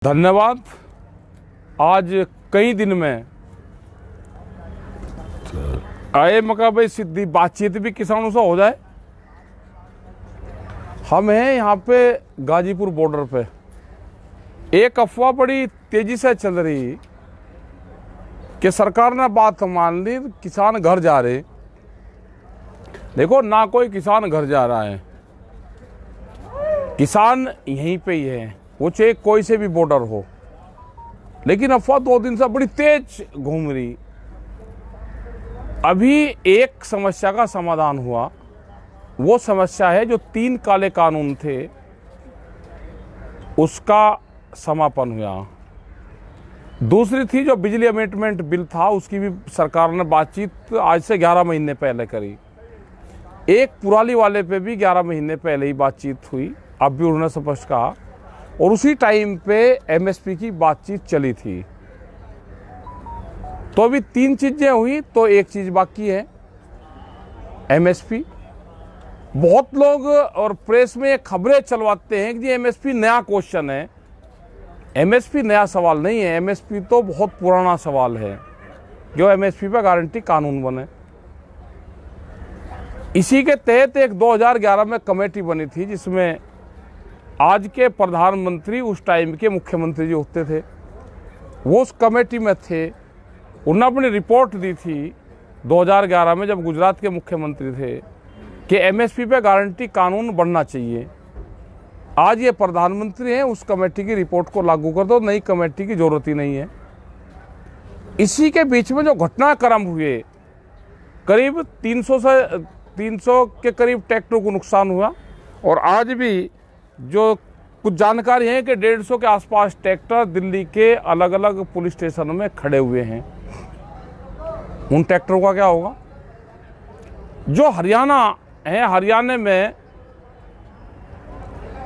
धन्यवाद। आज कई दिन में आए मकाबे सिद्धि बातचीत भी किसानों से हो जाए। हम हैं यहाँ पे गाजीपुर बॉर्डर पे। एक अफवाह बड़ी तेजी से चल रही कि सरकार ने बात मान ली, किसान घर जा रहे। देखो, ना कोई किसान घर जा रहा है, किसान यहीं पे ही है, वो चाहे कोई से भी बॉर्डर हो। लेकिन अफवाह 2 दिन से बड़ी तेज घूम रही। अभी एक समस्या का समाधान हुआ। वो समस्या है जो 3 काले कानून थे उसका समापन हुआ। दूसरी थी जो बिजली अमेंडमेंट बिल था, उसकी भी सरकार ने बातचीत आज से 11 महीने पहले करी। एक पुराली वाले पे भी 11 महीने पहले ही बातचीत हुई, अब भी उन्होंने स्पष्ट कहा। और उसी टाइम पे एमएसपी की बातचीत चली थी। तो अभी 3 चीजें हुई, तो एक चीज बाकी है, एमएसपी। बहुत लोग और प्रेस में खबरें चलवाते हैं कि जी एमएसपी नया क्वेश्चन है। एमएसपी नया सवाल नहीं है, एमएसपी तो बहुत पुराना सवाल है। जो एमएसपी पर गारंटी कानून बने, इसी के तहत एक 2011 में कमेटी बनी थी जिसमें आज के प्रधानमंत्री उस टाइम के मुख्यमंत्री जो होते थे वो उस कमेटी में थे। उन्होंने अपनी रिपोर्ट दी थी 2011 में, जब गुजरात के मुख्यमंत्री थे, कि एमएसपी पे गारंटी कानून बनना चाहिए। आज ये प्रधानमंत्री हैं, उस कमेटी की रिपोर्ट को लागू कर दो, नई कमेटी की जरूरत ही नहीं है। इसी के बीच में जो घटनाक्रम हुए, करीब 300 के करीब ट्रैक्टर को नुकसान हुआ। और आज भी जो कुछ जानकारी है कि 150 के आसपास ट्रैक्टर दिल्ली के अलग अलग पुलिस स्टेशनों में खड़े हुए हैं। उन ट्रैक्टरों का क्या होगा? जो हरियाणा है, हरियाणा में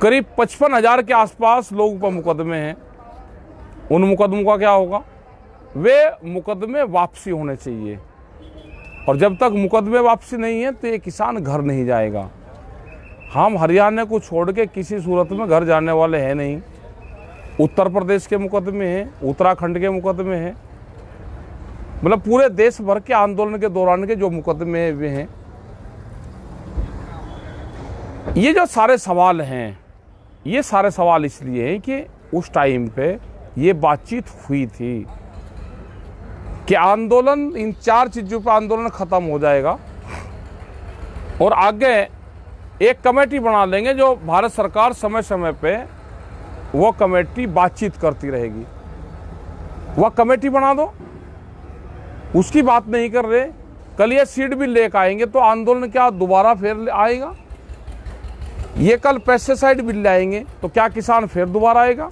करीब 55,000 के आसपास लोगों पर मुकदमे हैं। उन मुकदमों का क्या होगा? वे मुकदमे वापसी होने चाहिए। और जब तक मुकदमे वापसी नहीं है तो ये किसान घर नहीं जाएगा। हम हरियाणा को छोड़ के किसी सूरत में घर जाने वाले हैं नहीं। उत्तर प्रदेश के मुकदमे हैं, उत्तराखंड के मुकदमे हैं, मतलब पूरे देश भर के आंदोलन के दौरान के जो मुकदमे वे हैं। ये जो सारे सवाल हैं, ये सारे सवाल इसलिए हैं कि उस टाइम पे ये बातचीत हुई थी कि आंदोलन, इन 4 चीजों पर आंदोलन खत्म हो जाएगा और आगे एक कमेटी बना लेंगे जो भारत सरकार समय समय पे वो कमेटी बातचीत करती रहेगी। वह कमेटी बना दो, उसकी बात नहीं कर रहे। कल ये सीड बिल लेकर आएंगे तो आंदोलन क्या दोबारा फिर आएगा? ये कल पेस्टिसाइड बिल लाएंगे तो क्या किसान फिर दोबारा आएगा?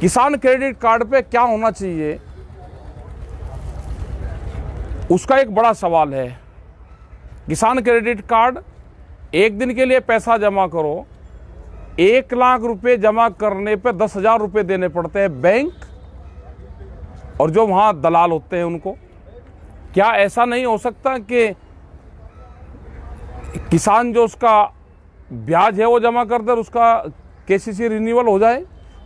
किसान क्रेडिट कार्ड पे क्या होना चाहिए, उसका एक बड़ा सवाल है। किसान क्रेडिट कार्ड, एक दिन के लिए पैसा जमा करो, 1 लाख रुपए जमा करने पे 10,000 रुपए देने पड़ते हैं बैंक और जो वहां दलाल होते हैं उनको। क्या ऐसा नहीं हो सकता कि किसान जो उसका ब्याज है वो जमा कर दे और उसका केसीसी रिन्यूअल हो जाए?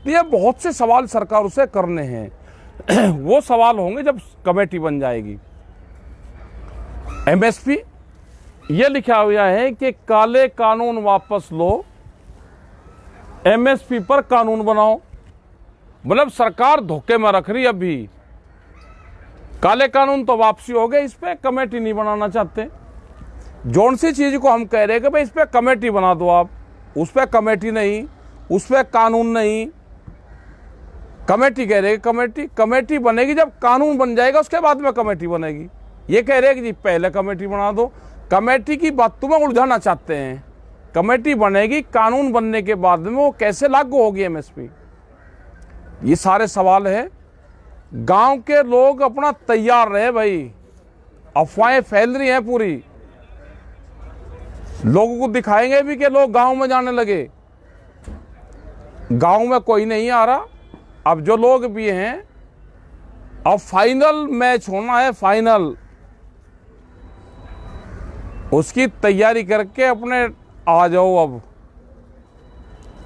तो ये बहुत से सवाल सरकार उसे करने हैं। वो सवाल होंगे जब कमेटी बन जाएगी। एमएसपी ये लिखा हुआ है कि काले कानून वापस लो, एमएसपी पर कानून बनाओ। मतलब सरकार धोखे में रख रही। अभी काले कानून तो वापसी हो गए, इस पे कमेटी नहीं बनाना चाहते। जौन सी चीज को हम कह रहे हैं कि भाई इस पे कमेटी बना दो आप, उस पे कमेटी नहीं, उस पे कानून नहीं। कमेटी कह रहे हैं, कमेटी बनेगी जब कानून बन जाएगा, उसके बाद में कमेटी बनेगी। ये कह रहे हैं कि जी पहले कमेटी बना दो। कमेटी की बातों में उलझाना चाहते हैं। कमेटी बनेगी, कानून बनने के बाद में वो कैसे लागू होगी एमएसपी? ये सारे सवाल है। गांव के लोग अपना तैयार रहे भाई, अफवाहें फैल रही हैं पूरी। लोगों को दिखाएंगे भी कि लोग गांव में जाने लगे। गांव में कोई नहीं आ रहा। अब जो लोग भी हैं, अब फाइनल मैच होना है, फाइनल, उसकी तैयारी करके अपने आ जाओ। अब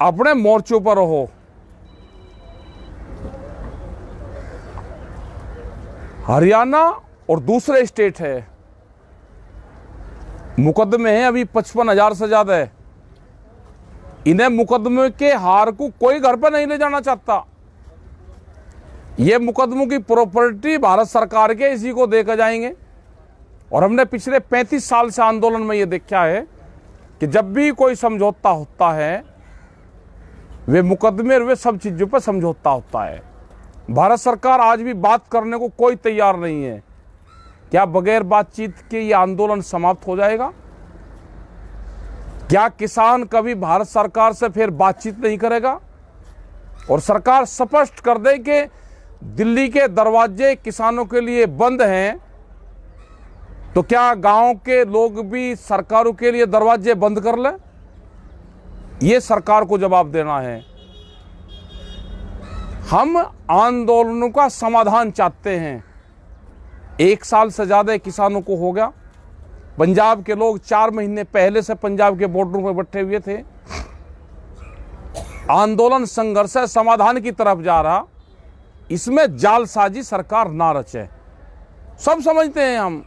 अपने मोर्चों पर रहो। हरियाणा और दूसरे स्टेट है, मुकदमे हैं अभी 55,000 से ज्यादा है। इन्हें मुकदमे के हार को कोई घर पर नहीं ले जाना चाहता। ये मुकदमों की प्रॉपर्टी भारत सरकार के, इसी को देकर जाएंगे। और हमने पिछले 35 साल से आंदोलन में ये देखा है कि जब भी कोई समझौता होता है, वे मुकदमे और वे सब चीजों पर समझौता होता है। भारत सरकार आज भी बात करने को कोई तैयार नहीं है। क्या बगैर बातचीत के ये आंदोलन समाप्त हो जाएगा? क्या किसान कभी भारत सरकार से फिर बातचीत नहीं करेगा? और सरकार स्पष्ट कर दे कि दिल्ली के दरवाजे किसानों के लिए बंद हैं, तो क्या गांव के लोग भी सरकारों के लिए दरवाजे बंद कर लें? ये सरकार को जवाब देना है। हम आंदोलनों का समाधान चाहते हैं। 1 साल से ज्यादा किसानों को हो गया। पंजाब के लोग 4 महीने पहले से पंजाब के बॉर्डरों पर बैठे हुए थे। आंदोलन संघर्ष है, समाधान की तरफ जा रहा। इसमें जालसाजी सरकार ना रचे। सब समझते हैं हम,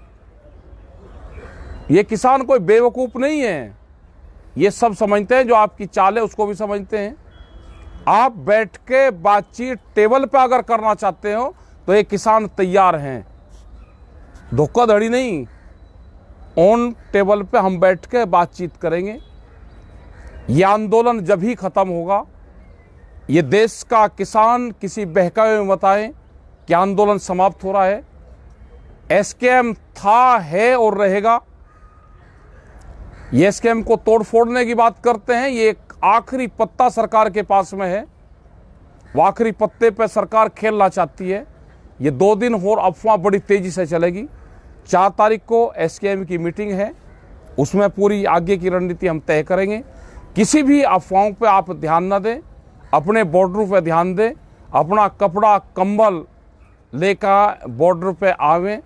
ये किसान कोई बेवकूफ नहीं है। ये सब समझते हैं, जो आपकी चाल है उसको भी समझते हैं। आप बैठ के बातचीत टेबल पे अगर करना चाहते हो तो ये किसान तैयार हैं, धोखाधड़ी नहीं। ऑन टेबल पे हम बैठ के बातचीत करेंगे। ये आंदोलन जब ही खत्म होगा, ये देश का किसान किसी बहकावे में बताए कि आंदोलन समाप्त हो रहा है। एसकेएम था, है और रहेगा। ये एसकेएम को तोड़ फोड़ने की बात करते हैं। ये एक आखिरी पत्ता सरकार के पास में है। वो आखिरी पत्ते पे सरकार खेलना चाहती है। ये 2 दिन और अफवाह बड़ी तेजी से चलेगी। 4 तारीख को एसकेएम की मीटिंग है, उसमें पूरी आगे की रणनीति हम तय करेंगे। किसी भी अफवाहों पे आप ध्यान न दें, अपने बॉर्डर पे ध्यान दें। अपना कपड़ा कंबल लेकर बॉर्डर पे आवें।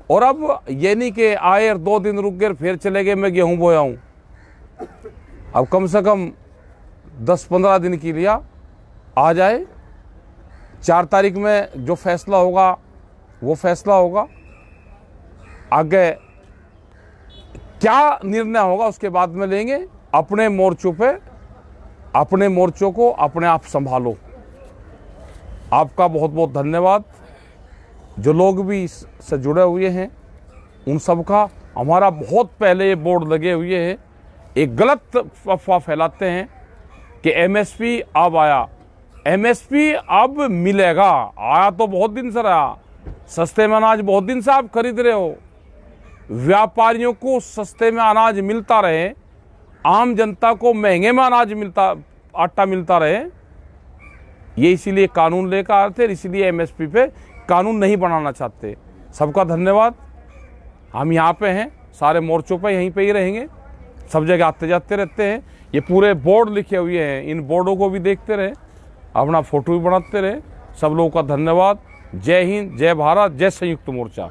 और अब ये नहीं कि आए और 2 दिन रुक गए फिर चले गए, मैं गेहूं बोया हूं। अब कम से कम 10-15 दिन के लिए आ जाए। 4 तारीख में जो फैसला होगा वो फैसला होगा। आगे क्या निर्णय होगा उसके बाद में लेंगे। अपने मोर्चों पे, अपने मोर्चों को अपने आप संभालो। आपका बहुत बहुत धन्यवाद। जो लोग भी इससे जुड़े हुए हैं उन सब का, हमारा बहुत पहले ये बोर्ड लगे हुए हैं। एक गलत अफवाह फैलाते हैं कि एमएसपी अब आया। एमएसपी अब मिलेगा, आया तो बहुत दिन से रहा। सस्ते में अनाज बहुत दिन से आप खरीद रहे हो। व्यापारियों को सस्ते में अनाज मिलता रहे, आम जनता को महंगे में अनाज मिलता, आटा मिलता रहे, ये इसीलिए कानून लेकर आए थे। इसीलिए एमएसपी पे कानून नहीं बनाना चाहते। सबका धन्यवाद। हम यहाँ पे हैं, सारे मोर्चों पे यहीं पे ही रहेंगे, सब जगह आते जाते रहते हैं। ये पूरे बोर्ड लिखे हुए हैं, इन बोर्डों को भी देखते रहे, अपना फोटो भी बनाते रहे। सब लोगों का धन्यवाद। जय हिंद, जय भारत, जय संयुक्त मोर्चा।